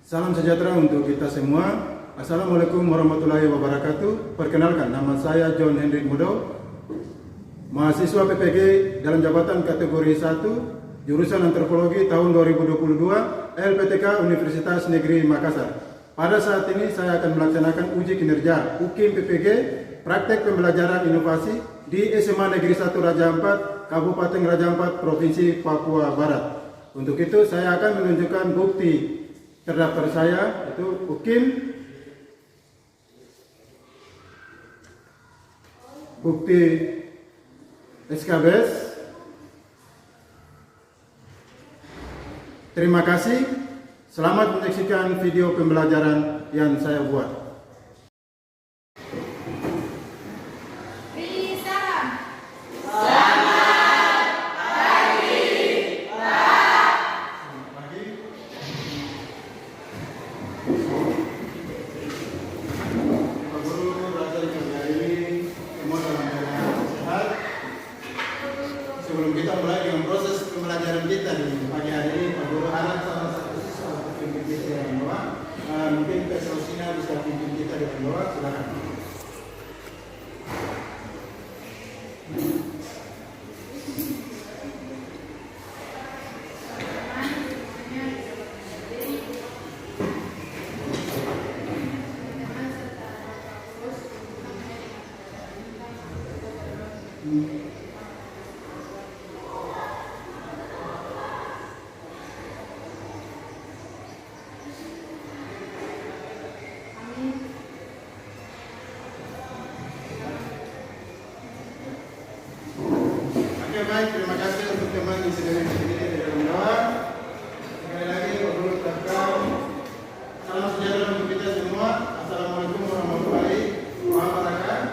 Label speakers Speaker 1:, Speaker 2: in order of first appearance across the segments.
Speaker 1: Salam sejahtera untuk kita semua. Assalamualaikum warahmatullahi wabarakatuh. Perkenalkan, nama saya John Hendrik Mudo, mahasiswa PPG dalam jabatan kategori 1, jurusan Antropologi tahun 2022, LPTK Universitas Negeri Makassar. Pada saat ini saya akan melaksanakan uji kinerja UKIM PPG, praktek pembelajaran inovasi di SMA Negeri 1 Raja Ampat, Kabupaten Raja Ampat, Provinsi Papua Barat. Untuk itu saya akan menunjukkan bukti terdaftar saya, itu UKIM, bukti SKBS. Terima kasih. Selamat menyaksikan video pembelajaran yang saya buat. Sebelum kita mulai dengan proses pembelajaran kita di pagi hari ini, Pak Guru harap salah satu siswa pimpin kita di bawah. Mungkin Pak Selosina bisa pimpin kita di bawah. Silakan. Baik, terima kasih untuk teman di sini di dalam doa. Sekali lagi, Pak Guru ucapkan salam sejahtera untuk kita semua. Assalamualaikum warahmatullahi wabarakatuh.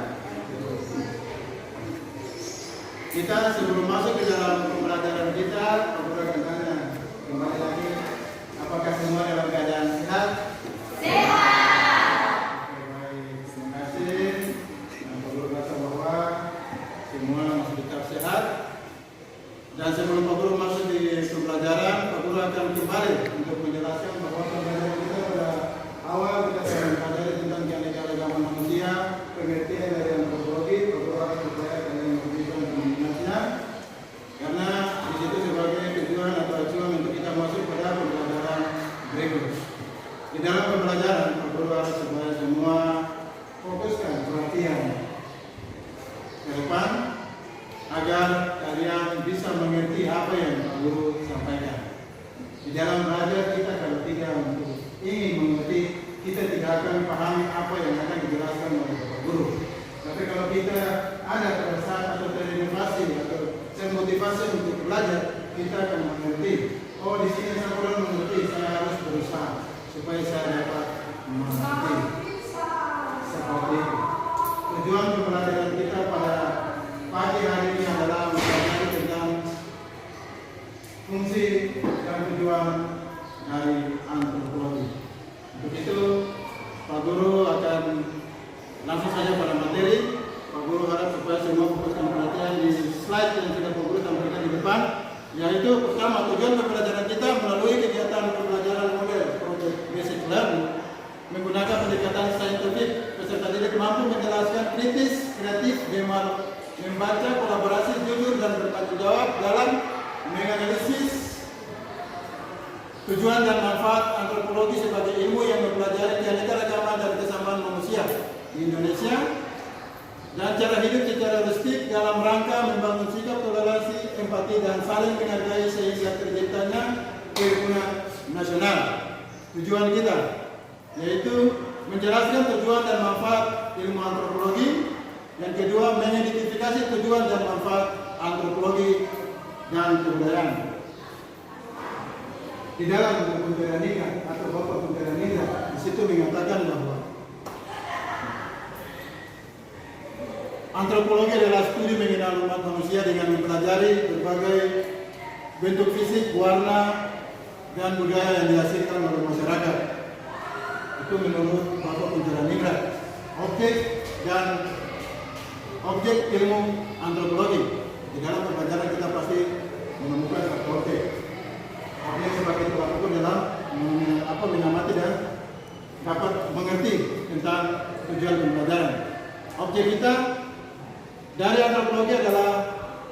Speaker 1: Kita sebelum masuk ke dalam pembelajaran kita, Pak Guru akan tanya kembali lagi, apakah semua dalam keadaan sehat? Sehat. Baik, terima kasih. Pak Guru rasa bahwa semua masih tetap sehat. Dan sebelum Pak Guru masuk di pembelajaran, Pak Guru akan kembali untuk menjelaskan bahwa pembelajaran kita pada awal kita akan mempelajari tentang keanekaragaman manusia, pengertian dari antropologi. Pak Guru harap supaya kalian bisa mengingatnya, karena di situ sebagai tujuan atau acuan untuk kita masuk pada pembelajaran berikut. Di dalam pembelajaran, Pak Guru harap supaya semua fokuskan perhatian ke depan, agar kalian bisa mengerti apa yang Pak Guru sampaikan. Di dalam belajar kita kalau tidak untuk ingin mengerti, kita tidak akan pahami apa yang akan dijelaskan oleh Pak Guru. Tapi kalau kita ada perasaan atau termotivasi atau termotivasi untuk belajar, kita akan mengerti. Oh, di sini saya kurang mengerti, saya harus berusaha supaya saya dapat mengerti. Seperti itu. Tujuan pembelajaran kita pada pagi hari ini adalah mempelajari tentang fungsi dan tujuan dari antropologi. Untuk itu, Pak Guru akan langsung saja pada materi. Pak Guru harap supaya semua fokuskan perhatian di slide yang sudah Pak Guru tampilkan di depan, yaitu pertama, tujuan pembelajaran kita melalui kegiatan pembelajaran model Project Basic Learning menggunakan pendekatan saintifik. Peserta didik mampu menjelaskan kritis, kreatif, membaca, kolaborasi, jujur, dan bertanggung jawab dalam menganalisis tujuan dan manfaat antropologi sebagai ilmu yang mempelajari keanekaragaman dan kesamaan manusia di Indonesia dan cara hidup secara holistik dalam rangka membangun sikap toleransi, empati, dan saling menghargai sehingga terciptanya kerukunan nasional. Tujuan kita yaitu menjelaskan tujuan dan manfaat ilmu antropologi. Yang kedua, mengidentifikasi tujuan dan manfaat antropologi dan kebudayaan. Di dalam buku Peranina atau Bapak Peranina, di situ mengatakan bahwa antropologi adalah studi mengenal umat manusia dengan mempelajari berbagai bentuk fisik, warna, dan budaya yang dihasilkan oleh masyarakat. Itu menurut Bapak Peranina. Objek ilmu antropologi. Di dalam pembelajaran kita pasti menemukan satu objek. Objek sebagai tolak ukur dalam mengamati dan dapat mengerti tentang tujuan pembelajaran. Objek kita dari antropologi adalah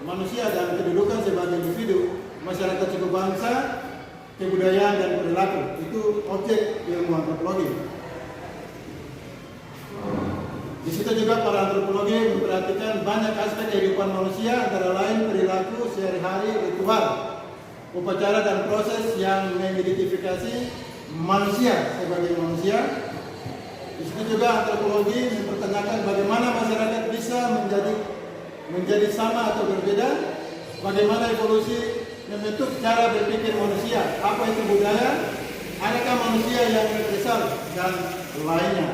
Speaker 1: manusia dan kedudukan sebagai individu, masyarakat suku bangsa, kebudayaan dan perilaku. Itu objek ilmu antropologi. Di situ juga para antropologi memperhatikan banyak aspek kehidupan manusia, antara lain perilaku sehari-hari, ritual, upacara dan proses yang mengidentifikasi manusia sebagai manusia. Di situ juga antropologi mempertanyakan bagaimana masyarakat bisa menjadi sama atau berbeda, bagaimana evolusi membentuk cara berpikir manusia, apa itu budaya, adakah manusia yang universal dan lainnya.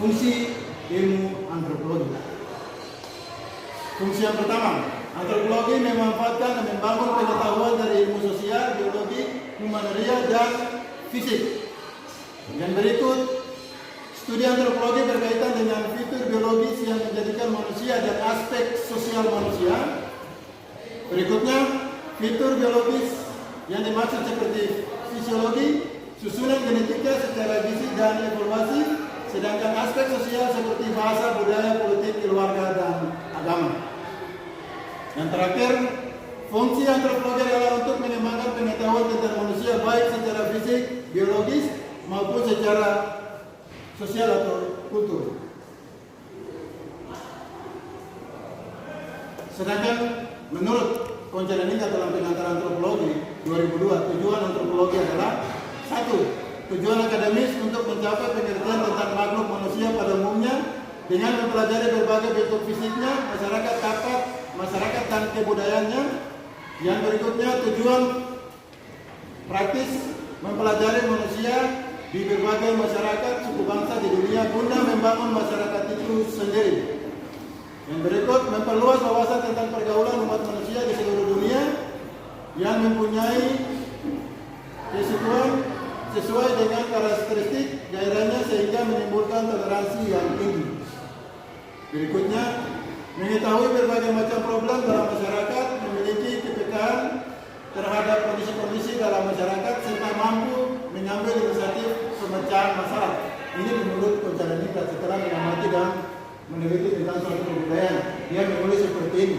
Speaker 1: Fungsi ilmu antropologi. Fungsi yang pertama, antropologi memanfaatkan dan membangun pengetahuan dari ilmu sosial, biologi, humaneria, dan fisik. Yang berikut, studi antropologi berkaitan dengan fitur biologis yang menjadikan manusia dan aspek sosial manusia. Berikutnya, fitur biologis yang dimaksud seperti fisiologi, susunan genetika secara gizi dan evaluasi. Sedangkan aspek sosial seperti bahasa, budaya, politik, keluarga, dan agama. Yang terakhir, fungsi antropologi adalah untuk mengembangkan pengetahuan tentang manusia baik secara fisik, biologis, maupun secara sosial atau kultur. Sedangkan menurut Koncaleningka dalam pengantar antropologi 2002, tujuan antropologi adalah 1. Tujuan akademis untuk mencapai pengertian tentang makhluk manusia pada umumnya dengan mempelajari berbagai bentuk fisiknya, masyarakat dan kebudayaannya. Yang berikutnya, tujuan praktis mempelajari manusia di berbagai masyarakat suku bangsa di dunia guna membangun masyarakat itu sendiri. Yang berikut, memperluas wawasan tentang pergaulan umat manusia di seluruh dunia yang mempunyai kesukuan sesuai dengan karakteristik daerahnya sehingga menimbulkan toleransi yang tinggi. Berikutnya, mengetahui berbagai macam problem dalam masyarakat, memiliki kepekaan terhadap kondisi-kondisi dalam masyarakat serta mampu mengambil inisiatif pemecahan masalah. Ini menurut Koncaleningka setelah mengamati dan meneliti tentang suatu kebudayaan. Dia menulis seperti ini.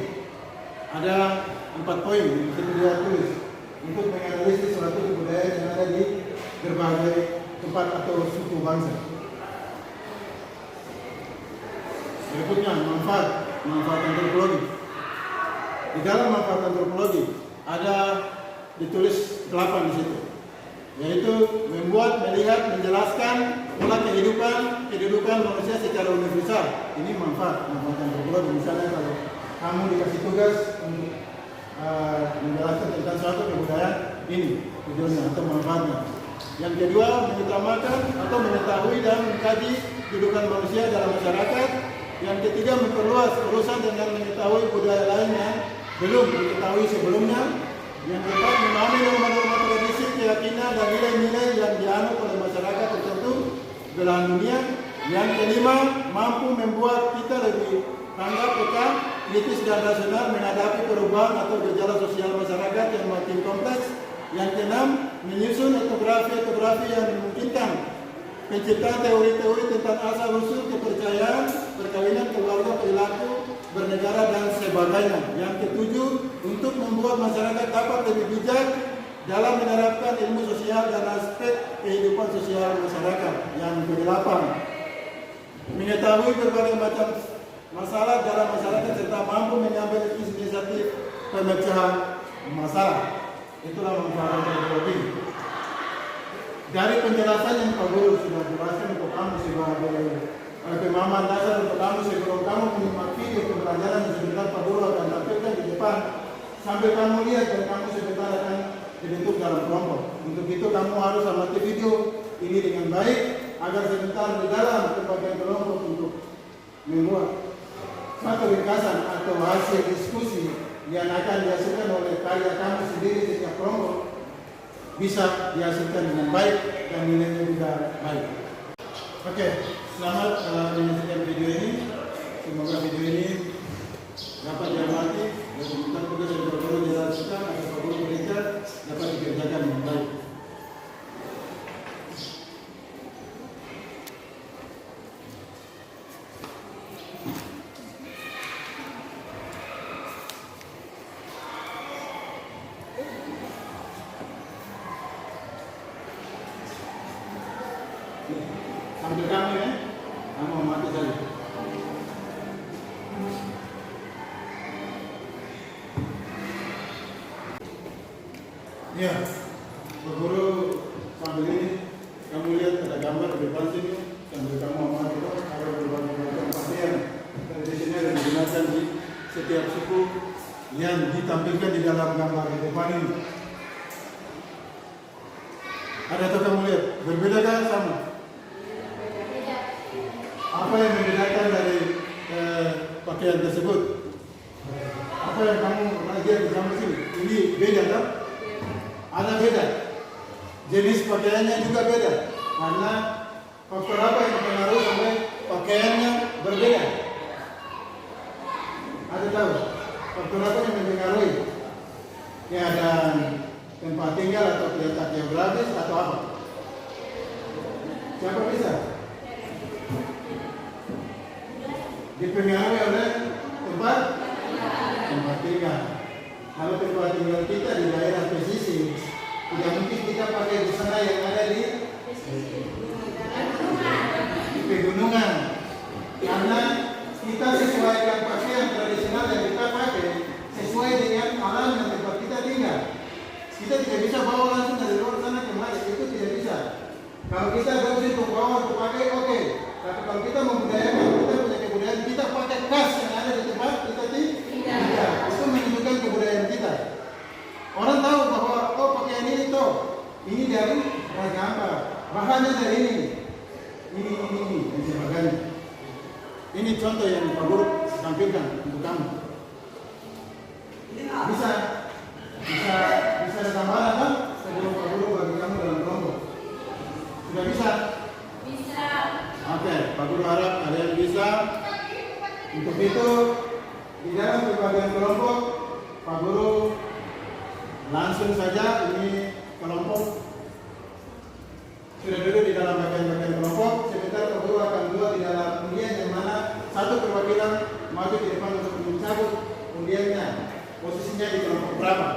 Speaker 1: Ada 4 poin yang bisa dia tulis untuk menganalisis suatu kebudayaan yang ada di berbagai tempat atau suku bangsa. Berikutnya, manfaat antropologi. Di dalam manfaat antropologi ada ditulis 8 di situ, yaitu membuat, melihat, menjelaskan pola kehidupan manusia secara universal. Ini manfaat antropologi. Misalnya kalau kamu dikasih tugas untuk menjelaskan tentang suatu kebudayaan, ini tujuannya atau manfaatnya. Yang kedua, mengutamakan atau mengetahui dan mengkaji kehidupan manusia dalam masyarakat. Yang ketiga, memperluas urusan dengan mengetahui budaya lain yang belum diketahui sebelumnya. Yang keempat, memahami norma-norma tradisi, keyakinan dan nilai-nilai yang dianut oleh masyarakat tertentu belahan dunia. Yang kelima, mampu membuat kita lebih tanggap, peka, kritis dan rasional menghadapi perubahan atau gejala sosial masyarakat yang makin kompleks. Yang keenam, menyusun etnografi yang memungkinkan penciptaan teori-teori tentang asal-usul kepercayaan, perkawinan, keluarga, perilaku, bernegara, dan sebagainya. Yang ketujuh, untuk membuat masyarakat dapat lebih bijak dalam menerapkan ilmu sosial dan aspek kehidupan sosial masyarakat. Yang kedelapan, mengetahui berbagai macam masalah dalam masyarakat serta mampu mengambil inisiatif pemecahan masalah. Itulah manfaat antropologi. Dari penjelasan yang Pak Guru sudah jelaskan untuk kamu sebagai pemahaman dasar untuk kamu sebelum kamu menyimak video pembelajaran yang sebentar Pak Guru akan tampilkan di depan, sambil kamu lihat dan kamu sebentar akan dibentuk dalam kelompok. Untuk itu kamu harus amati video ini dengan baik agar sebentar di dalam berbagai kelompok untuk membuat satu ringkasan atau hasil diskusi yang akan dihasilkan oleh karya kamu sendiri setiap kelompok bisa dihasilkan dengan baik dan nilainya juga baik. Oke, selamat menyaksikan video ini. Semoga video ini dapat diamati dan tentang tugas yang Pak Guru jelaskan atau Pak Guru berikan dapat dikerjakan. Ya, Pak Guru sambil ini kamu lihat ada gambar di depan sini sambil kamu amati itu ada berbagai macam pakaian tradisional yang digunakan di setiap suku yang ditampilkan di dalam gambar di depan ini. Ada atau kamu lihat berbedakah sama? Apa yang membedakan dari pakaian tersebut? Apa yang kamu lihat di gambar sini? Ini beda kan? Ada beda. Jenis pakaiannya juga beda. Karena faktor apa yang mempengaruhi sampai pakaiannya berbeda? Ada tahu? Faktor apa yang mempengaruhi? Keadaan tempat tinggal atau letak geografis atau apa? Siapa bisa? Dipengaruhi oleh tempat tinggal. Kalau tempat tinggal kita di daerah pesisir, tidak mungkin kita pakai busana yang ada di pegunungan, karena kita sesuaikan pakaian tradisional yang kita pakai sesuai dengan alam yang tempat kita tinggal. Kita tidak bisa bawa langsung dari luar sana kemari, itu tidak bisa. Kalau kita berusaha untuk bawa untuk pakai, oke. Tapi kalau kita membudayakan, kita punya kebudayaan, kita pakai khas yang ada di tempat kita tinggal. Itu menunjukkan kebudayaan kita. Orang tahu bahwa pakaian ini ini dari raja apa, bahannya dari ini yang sebagainya. Ini contoh yang Pak Guru tampilkan untuk kamu. Bisa ada tambahan kan? Sebelum Pak Guru bagi kamu dalam kelompok. Sudah bisa? Bisa. Oke, Pak Guru harap kalian bisa. Untuk itu di dalam pembagian kelompok, Pak Guru langsung saja ini kelompok sudah duduk di dalam bagian-bagian kelompok. Sebentar Pak Guru akan duduk di dalam undian yang mana satu perwakilan maju di depan untuk mencabut undiannya. Posisinya di kelompok berapa?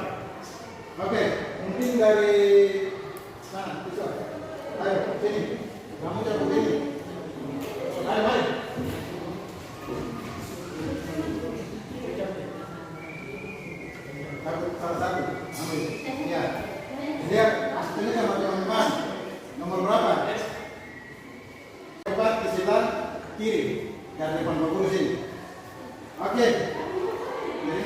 Speaker 1: Oke, mungkin dari sana, bisa. Ayo, sini. Kamu cabut ini. Ayo. Salah satu. Ambil. Ya. Lihat, ini sama teman-teman. Nomor berapa? Coba ke sebelah kiri dari depan Pak Guru sini. Oke. Jadi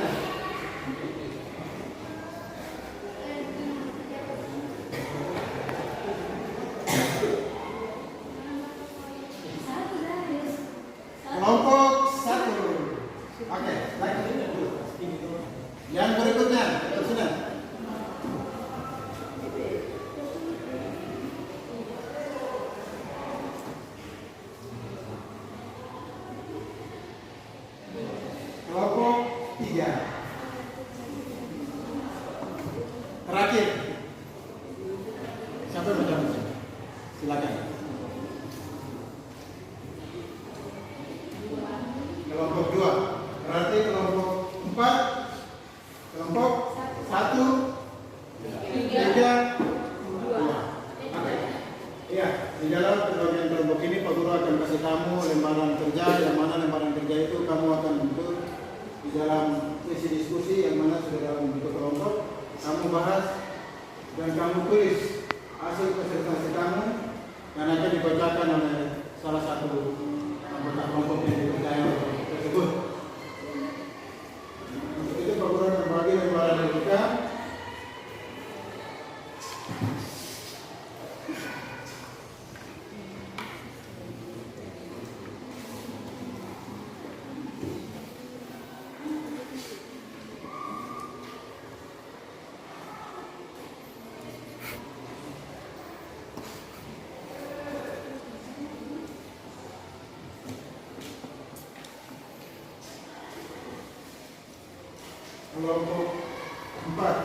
Speaker 1: kelompok satu. Oke, lagi. Yang berikutnya, terusnya. Kelompok 3. Terakhir. Siapa yang menjawab? Silakan. Kelompok 2. Berarti kelompok 4. Kelompok 1, 3, 2. Oke. Iya, di dalam pembagian kelompok ini Pak Guru akan kasih kamu lembaran kerja, yang mana lembaran kerja itu kamu akan bentuk di dalam sesi diskusi yang mana sudah dalam bentuk kelompok. Kamu bahas dan kamu tulis hasil presentasi kamu yang akan dibacakan oleh salah satu anggota kelompok yang dipercaya tersebut. Untuk itu Pak Guru akan bagi lembaran kita. Kelompok 4.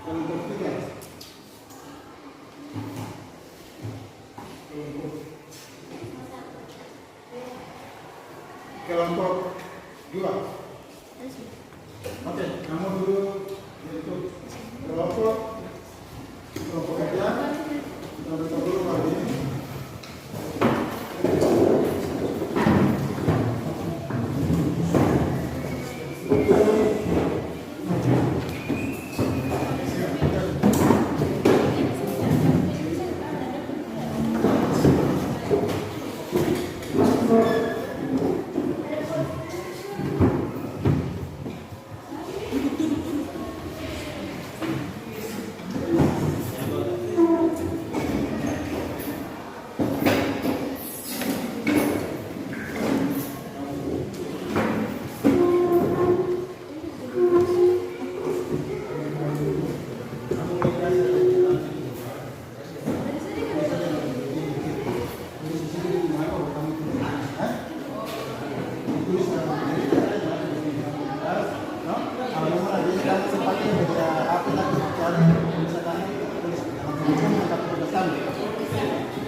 Speaker 1: Kelompok 3. Kelompok 2. Oke, kamu dulu untuk kelompok kerja. Kita dulu hari ini.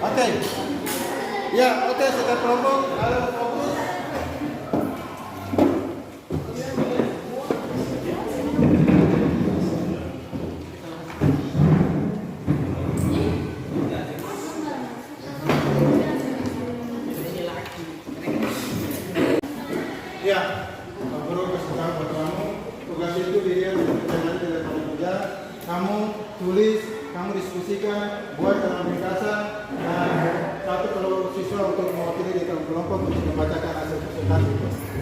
Speaker 1: Oke. Ya, oke, sekitar kelompok. Halo, fokus. Ya, Pak Guru kasih tahu buat kamu, tugas itu dilihat jangan tidak kamu kerja, kamu tulis, kamu diskusikan, buat dalam ringkasan, dan satu kalau siswa untuk mewakili di dalam kelompok untuk membacakan hasil presentasi.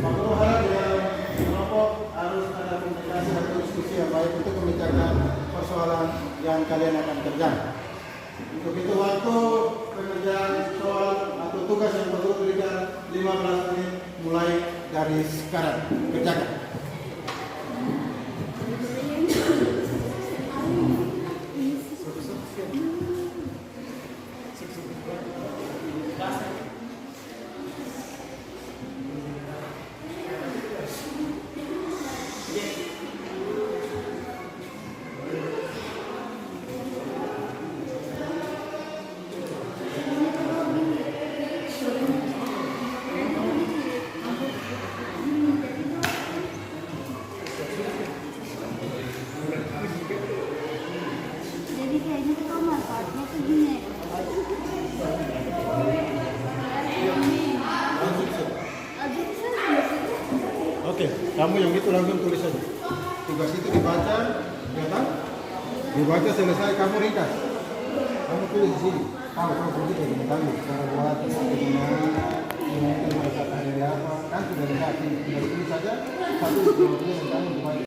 Speaker 1: Pak Guru harap di dalam kelompok harus ada komunikasi atau diskusi yang baik untuk memecahkan persoalan yang kalian akan kerjakan. Untuk itu waktu pengerjaan soal atau tugas yang Pak Guru berikan 15 menit mulai dari sekarang. Kerjakan.
Speaker 2: Jadi kayaknya kita manfaatnya tuh gini.
Speaker 1: Oke, kamu yang itu langsung tulis saja. Tugas itu dibaca, ya kan? Dibaca selesai, kamu ringkas. Kamu tulis di sini. Tahu begitu ya, tahu cara buat bagaimana ini merasa hari apa, kan sudah lihat tinggal tulis saja. Satu dua tiga dan kamu dibaca.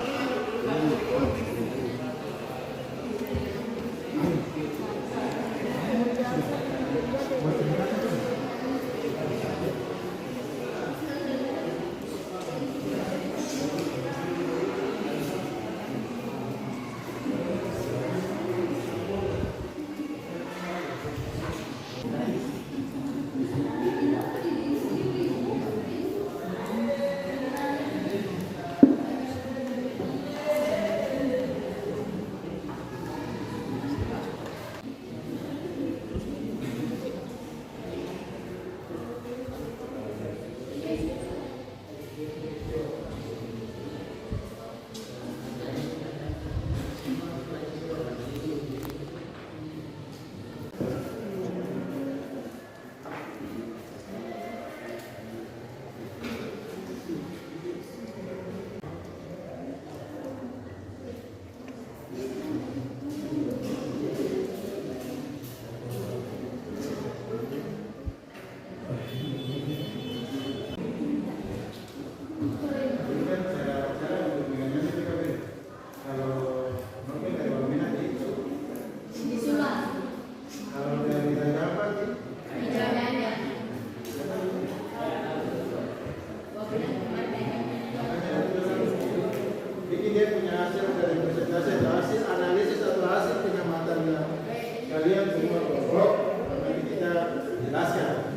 Speaker 1: Dia punya hasil dari presentasi atau hasil analisis atau hasil pengamatan yang kalian semua kelompok, nanti kita jelaskan.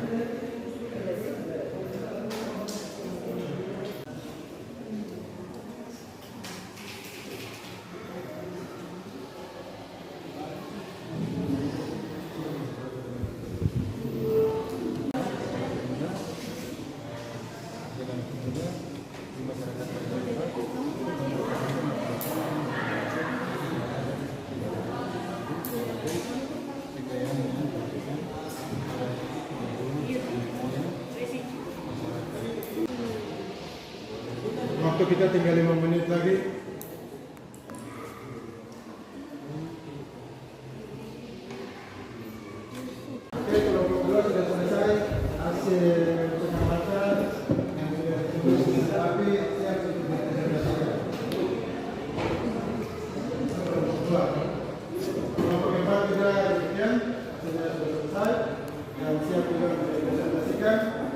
Speaker 1: Waktu kita tinggal 5 menit lagi. Oke, kelompok 2 sudah selesai hasil pengamatan yang sudah ditulis tapi siap untuk dipresentasikan. Kelompok 4 juga demikian sudah selesai dan siap juga untuk dipresentasikan.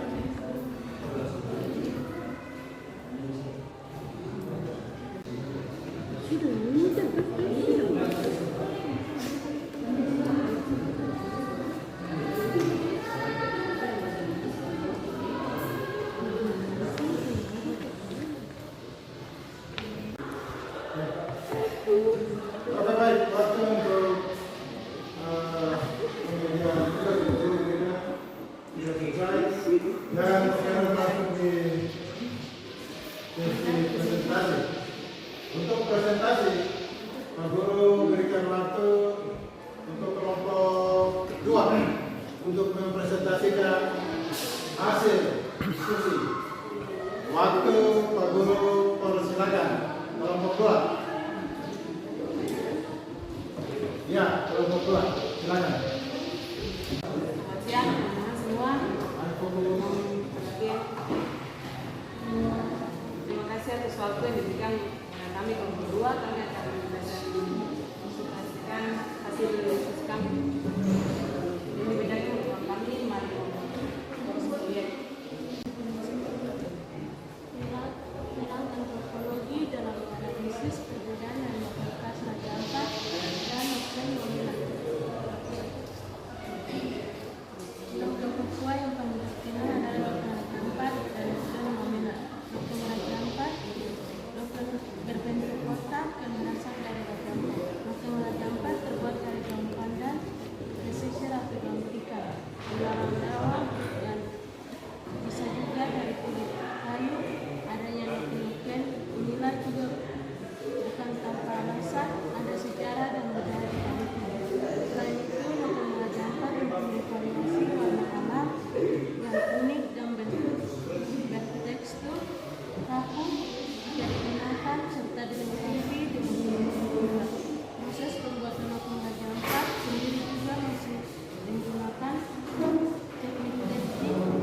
Speaker 1: Oke, baik, waktu untuk memberikan waktu untuk kelompok 2 untuk mempresentasikan hasil diskusi. Waktu Pak Guru persilakan. Kelompok 2. Ya, kelompok 2. Silakan.
Speaker 3: Selamat siang teman-teman semua. Terima kasih atas waktu yang diberikan kepada kami kelompok 2. Kami akan mempresentasikan hasil diskusi kami. Ini bedanya untuk kami, mari proyek.
Speaker 2: Tentang antropologi dalam analisis perbedaan dan lokalitas Raja Ampat dan Noken Wamena. Noken Papua yang paling terkenal adalah Noken Raja Ampat dan Noken Wamena. Noken Raja Ampat, Noken berbentuk kotak yang berasal dari Raja Ampat. Noken Raja Ampat terbuat dari daun pandan, pesisir atau daun ikan, belalang rawa, dan bisa juga dari kulit kayu. Adanya noken inilah juga bukan tanpa alasan, ada sejarah dan budaya di baliknya. Selain itu, noken Raja Ampat mempunyai variasi warna alam yang unik dan bertekstur kaku jika digunakan serta dilengkapi dengan minyak. Proses pembuatan noken Raja Ampat sendiri juga masih menggunakan teknik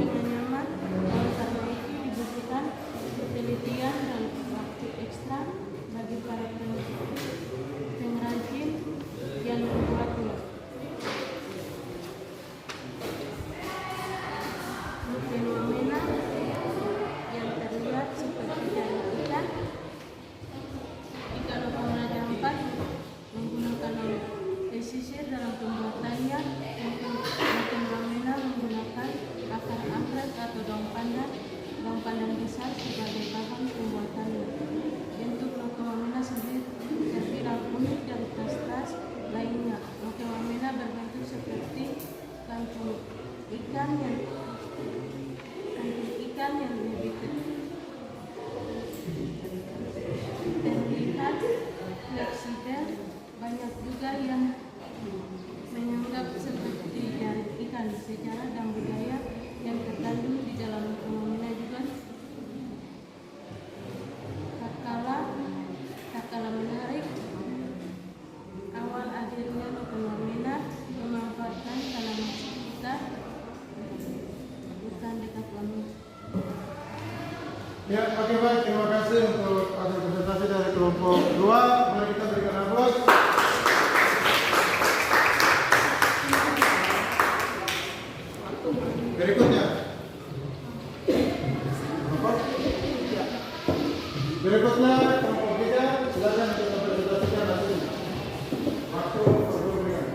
Speaker 2: dengan nyaman, dan karena itu dibutuhkan penelitian dan waktu ekstra bagi para pengrajin yang membuatnya. Noken Wamena yang terlihat seperti jaring ikan. Jika noken Raja Ampat menggunakan pesisir dalam pembuatannya, noken Wamena menggunakan akar anggrek atau daun pandan besar sebagai bahan pembuatannya. Bentuk noken Wamena sendiri terbilang unik dari tas-tas lainnya. Noken Wamena berbentuk seperti kantung ikan yang lebih terlihat fleksibel. Banyak juga yang menganggap seperti jaring ikan. Sejarah dan budaya yang terkandung di dalam noken Wamena juga tak kalah menarik. Awal akhirnya noken Wamena memanfaatkan tanaman sekitar hutan dekat Wamena.
Speaker 1: Ya, oke baik. Terima kasih untuk hasil presentasi dari kelompok 2. Mari kita berikan aplaus. Berikutnya. Berikutnya kelompok 3. Silakan untuk mempresentasikan hasilnya. Waktu berberikan.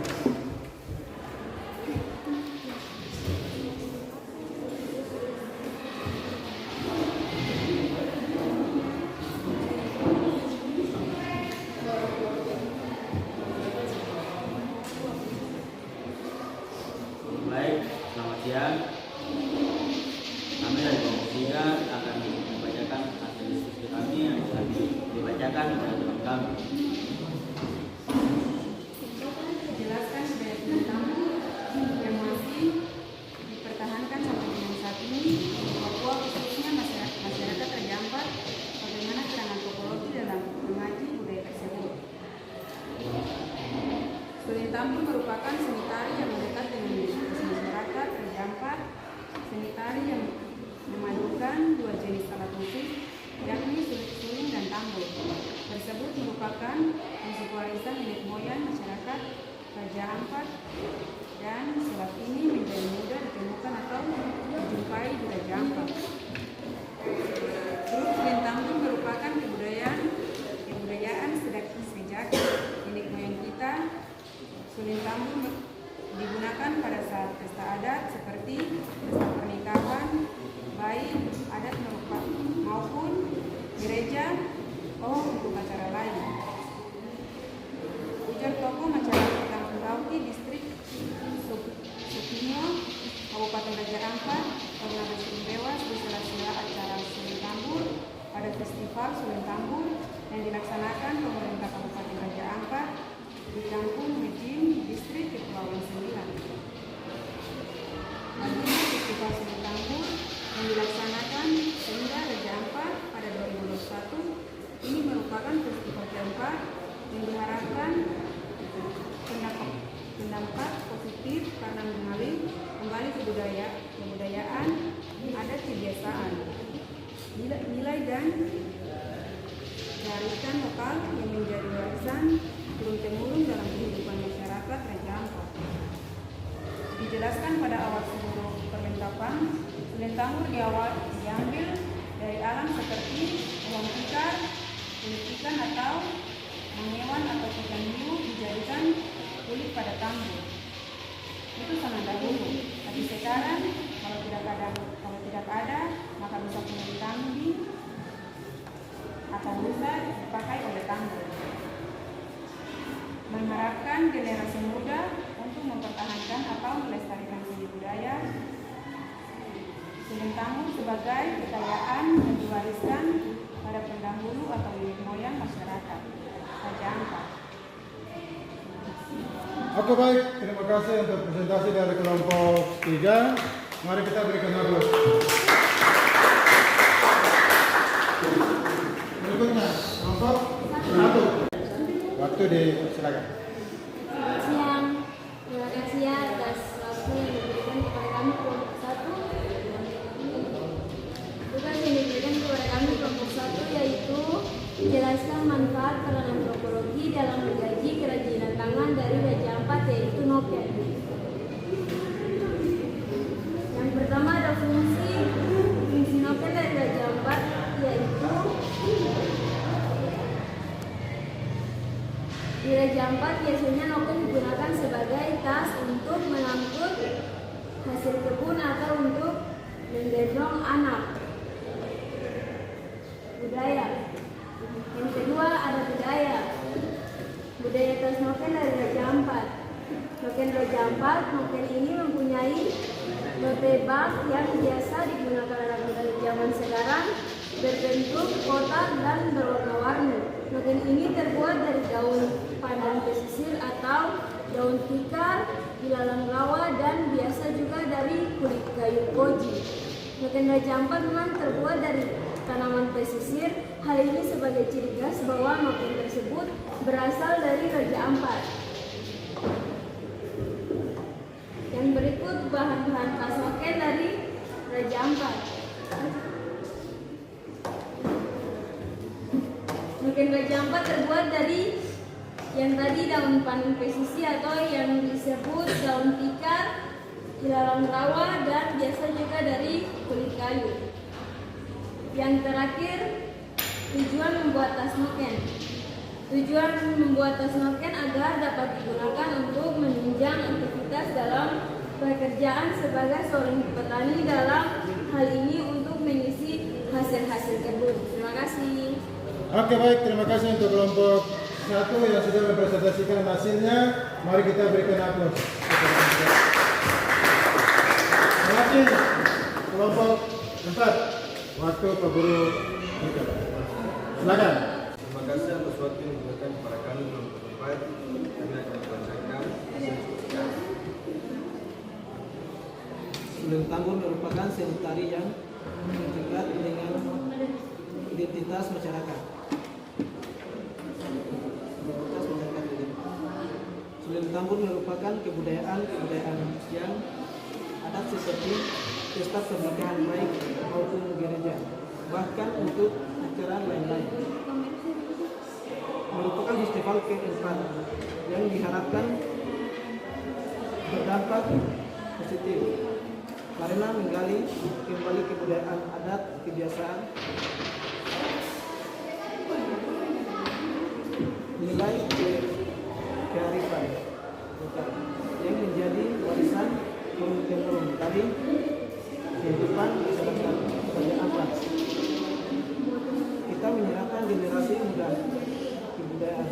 Speaker 4: Baik, selamat siang. Kami dari kelompok 3 akan membacakan hasil diskusi kami yang akan dibacakan kepada teman kami.
Speaker 3: Jelaskan sebagai tamu yang masih dipertahankan sampai dengan saat ini di Papua, khususnya masyarakat Raja Ampat, bagaimana kerana antropologi dalam mengaji budaya tersebut. Seni Tambun merupakan seni tari yang melekat dengan masyarakat Raja Ampat. Seni tari yang memadukan dua jenis alat musik, yakni suling dan tambur. Tersebut merupakan musik warisan nenek moyang masyarakat Raja Ampat dan saat ini menjadi mudah ditemukan atau dijumpai di Raja Ampat. Grup suling tambun merupakan kebudayaan sejak nenek moyang kita. Suling tambun digunakan pada saat pesta adat seperti pesta pernikahan, baik adat maupun gereja untuk acara lain. Ujar tokoh masyarakat Kampung Rauki, distrik Sukino, Kabupaten Raja Ampat, pernah bersuling tewas di sela-sela acara suling tambur pada festival suling tambur yang dilaksanakan pemerintah Kabupaten Raja Ampat diambil dari alam seperti uang tikar, kulit ikan atau mengewan atau ikan hiu dijadikan kulit pada tambur. Itu sangat dahulu. Tapi sekarang kalau tidak ada maka bisa kulit kambing atau rusa dipakai oleh tambur. Mengharapkan generasi muda untuk mempertahankan atau melestarikan seni budaya Suling Tambur sebagai kekayaan yang diwariskan pada pendahulu atau nenek moyang masyarakat Raja Ampat.
Speaker 1: Oke, baik, terima kasih untuk presentasi dari kelompok 3. Mari kita berikan aplaus. Berikutnya kelompok 1. Waktu disilakan.
Speaker 5: Selamat siang. Terima kasih ya atas waktu yang diberikan kepada kami kelompok 1. Tugas yang diberikan kepada kami kelompok 1 yaitu menjelaskan manfaat peran antropologi dalam menggaji kerajinan tangan dari Raja Ampat yaitu noken. Yang pertama ada fungsi noken dari Raja Ampat yaitu di Raja Ampat biasanya noken digunakan sebagai tas untuk mengangkut hasil kebun atau untuk menggendong anak. Budaya. Yang kedua ada budaya. Budaya tas noken dari Raja Ampat. Noken Raja Ampat, noken ini mempunyai lote bak yang biasa digunakan anak muda zaman sekarang, berbentuk kotak dan berwarna-warni. Noken ini terbuat dari daun pandan pesisir atau daun tikar, ilalang rawa, dan biasa juga dari kulit kayu koji. Noken Raja Ampat memang terbuat dari tanaman pesisir. Hal ini sebagai ciri khas bahwa noken tersebut berasal dari Raja Ampat. Yang berikut bahan-bahan khas noken dari Raja Ampat. Noken Raja Ampat terbuat dari yang tadi daun pandan pesisir atau yang disebut daun tikar, ilalang rawa, dan biasa juga dari kulit kayu. Yang terakhir, tujuan membuat tas noken. Tujuan membuat tas noken agar dapat digunakan untuk menunjang aktivitas dalam pekerjaan sebagai seorang petani, dalam hal ini untuk mengisi hasil-hasil kebun. Terima kasih.
Speaker 1: Oke, baik, terima kasih untuk kelompok 1 yang sudah mempresentasikan hasilnya. Mari kita berikan aplaus. Terima kasih kelompok 4. Waktu Pak Guru. Silakan.
Speaker 6: Terima kasih atas waktu yang diberikan kepada kami kelompok 4. Kami akan membacakan hasil cuplikan.
Speaker 7: Suling Tambur merupakan seni tari yang dekat dengan identitas masyarakat. Suling Tambur merupakan kebudayaan yang adat seperti pesta pernikahan baik maupun gereja, bahkan untuk acara lain-lain. Merupakan festival keempat yang diharapkan berdampak positif karena menggali kembali kebudayaan adat, kebiasaan, nilai kearifan lokal yang menjadi warisan turun-temurun dari kehidupan masyarakat Raja Ampat. Kita menyerahkan generasi muda kebudayaan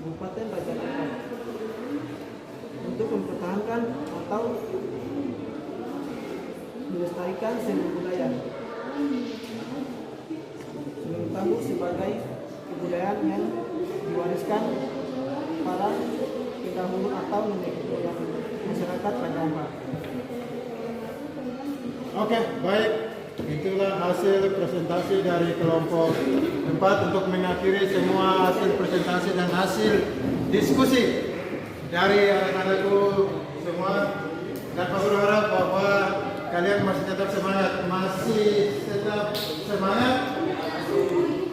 Speaker 7: Kabupaten Raja Ampat untuk mempertahankan atau melestarikan seni budaya Suling Tambur sebagai kebudayaan yang diwariskan para pendahulu atau nenek moyang masyarakat Raja Ampat.
Speaker 1: Oke, baik. Itulah hasil presentasi dari kelompok 4 untuk mengakhiri semua hasil presentasi dan hasil diskusi dari anak-anakku semua. Dan Pak Guru harap bahwa kalian masih tetap semangat.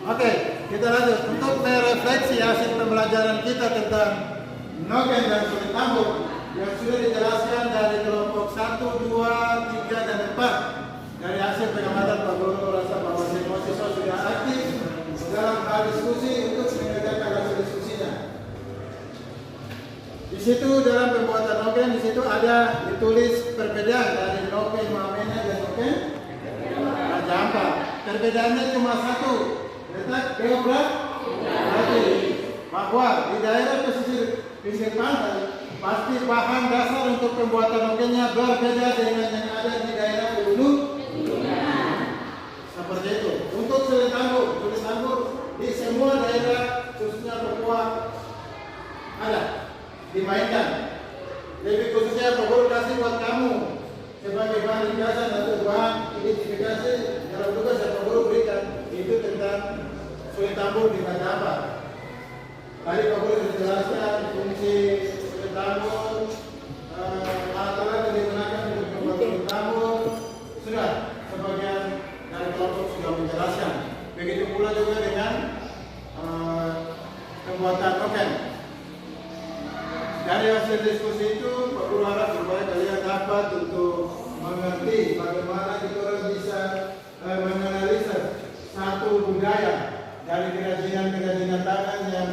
Speaker 1: Oke, kita lanjut. Untuk merefleksi hasil pembelajaran kita tentang noken dan Suling Tambur, yang sudah dijelaskan dari kelompok 1, 2, 3, dan 4. Dari hasil pengamatan Pak Guru merasa bahwa semua siswa sudah aktif dalam hal diskusi untuk mengerjakan hasil diskusinya. Di situ dalam pembuatan noken di situ ada ditulis perbedaan dari noken Wamena dan noken Raja Ampat. Perbedaannya cuma satu, letak geografi, bahwa di daerah pesisir pantai pasti bahan dasar untuk pembuatan nokennya berbeda dengan yang ada di daerah pegunungan. Seperti itu. Untuk sulit tambur di semua daerah khususnya Papua ada dimainkan. Lebih khususnya Pak Guru kasih buat kamu sebagai bahan ringkasan atau bahan identifikasi dalam tugas yang Pak Guru berikan itu tentang sulit tambur di Raja Ampat. Tadi Pak Guru sudah jelaskan fungsi sulit tambur, alat-alat yang digunakan untuk membuat sulit tambur, sudah sebagian dari kelompok sudah menjelaskan. Begitu pula juga dengan pembuatan noken. Dari hasil diskusi itu, Pak Guru harap supaya kalian dapat untuk mengerti bagaimana kita orang bisa menganalisa satu budaya dari kerajinan tangan yang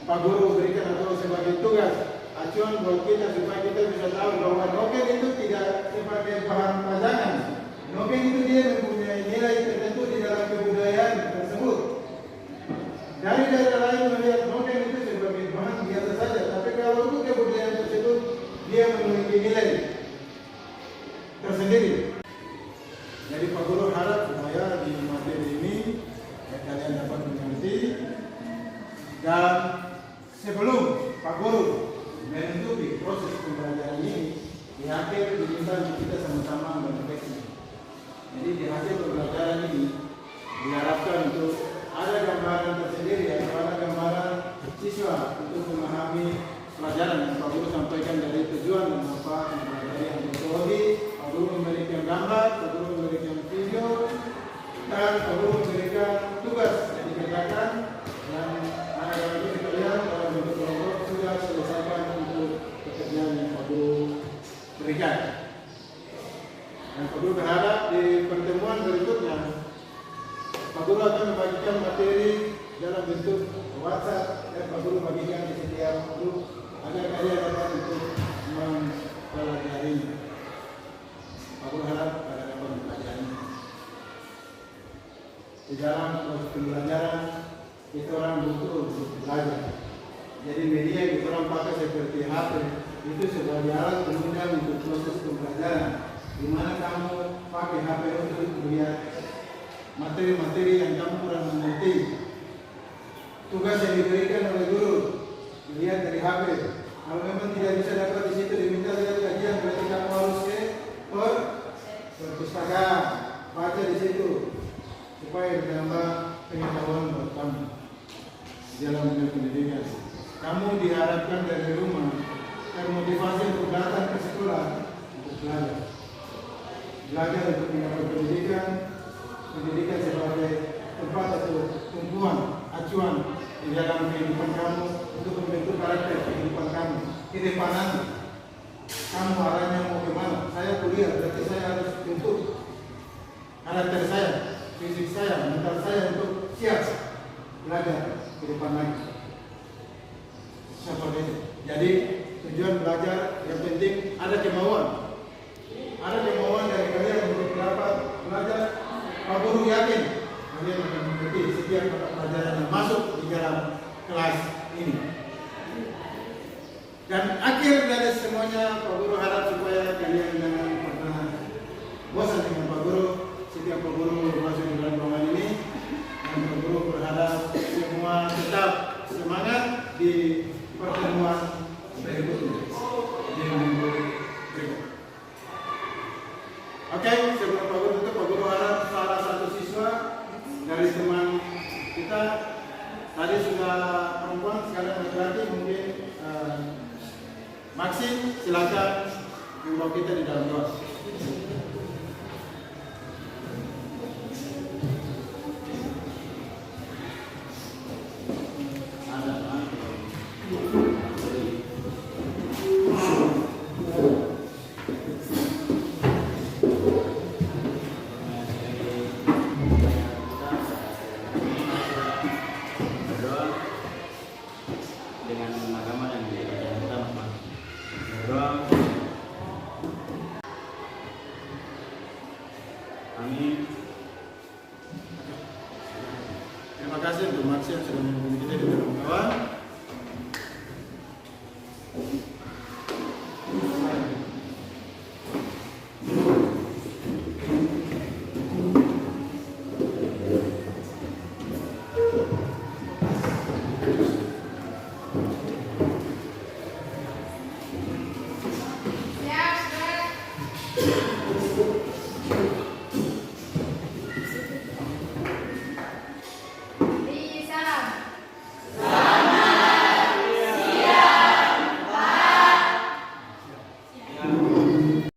Speaker 1: Pak Guru berikan atau sebagai tugas acuan buat kita supaya kita bisa tahu bahwa noken itu tidak sebagai bahan pajangan. Noken itu dia mempunyai nilai tertentu di dalam kebudayaan tersebut. Dari daerah lain melihat noken itu sebagai bahan biasa saja, tapi kalau untuk kebudayaan tersebut dia memiliki nilai tersendiri. Jadi Pak Guru harap supaya di materi ini kalian dapat mengerti, dan sebelum Pak Guru menutupi proses pembelajaran ini, di akhir diminta kita sama-sama merefleksi. Jadi di hasil pembelajaran ini diharapkan untuk ada gambaran tersendiri atau ada gambaran siswa untuk memahami pelajaran yang Pak Guru sampaikan dari tujuan dan manfaat mempelajari antropologi. Pak Guru memberikan gambar, Pak Guru memberikan video, dan Pak Guru memberikan tugas yang dikerjakan, dan anak-anak itu sekalian dalam bentuk kelompok sudah selesaikan untuk pekerjaan yang Pak Guru berikan. Dan Pak Guru berharap di pertemuan berikutnya Pak Guru akan membagikan materi dalam bentuk WhatsApp dan Pak Guru bagikan di setiap grup agar kalian dapat untuk mempelajarinya. Pak Guru harap kalian dapat mempelajarinya. Di dalam proses pembelajaran kita orang butuh untuk belajar. Jadi media yang kita orang pakai seperti HP itu sebagai alat penunjang untuk proses pembelajaran. Di mana kamu pakai HP untuk melihat materi-materi yang kamu kurang mengerti. Tugas yang diberikan oleh guru dilihat dari HP. Kalau memang tidak bisa dapat di situ diminta lihat kajian, berarti kamu harus ke perpustakaan, baca di situ supaya menambah pengetahuan buat kamu dalam dunia pendidikan. Kamu diharapkan dari rumah termotivasi untuk datang ke sekolah untuk belajar untuk mendapat pendidikan sebagai tempat atau tumpuan acuan di dalam kehidupan kamu untuk membentuk karakter kehidupan kamu ke depan nanti. Kamu arahnya mau kemana? Saya kuliah, berarti saya harus bentuk karakter saya, fisik saya, mental saya untuk siap belajar ke depan lagi. Seperti itu. Jadi tujuan belajar yang penting ada kemauan. Ada kemauan dari kalian untuk dapat belajar. Pak Guru yakin kalian akan mengerti setiap mata pelajaran yang masuk di dalam kelas ini. Dan akhir dari semuanya, Pak Guru harap supaya kalian jangan pernah bosan dengan Pak Guru. Setiap Pak Guru masuk di dalam ruangan ini, dan Pak Guru berharap semua tetap semangat di pertemuan berikutnya. Di minggu berikut. Oke, sebelum Pak Guru tutup, Pak Guru harap salah satu siswa dari teman kita tadi sudah perempuan, sekarang laki-laki mungkin Maxim, silakan membawa kita di dalam doa.
Speaker 4: dengan agama yang dipercaya kita mas. Berdoa. Amin.
Speaker 1: Terima kasih untuk Maksi yang sudah memimpin kita di dalam doa.
Speaker 8: Siap,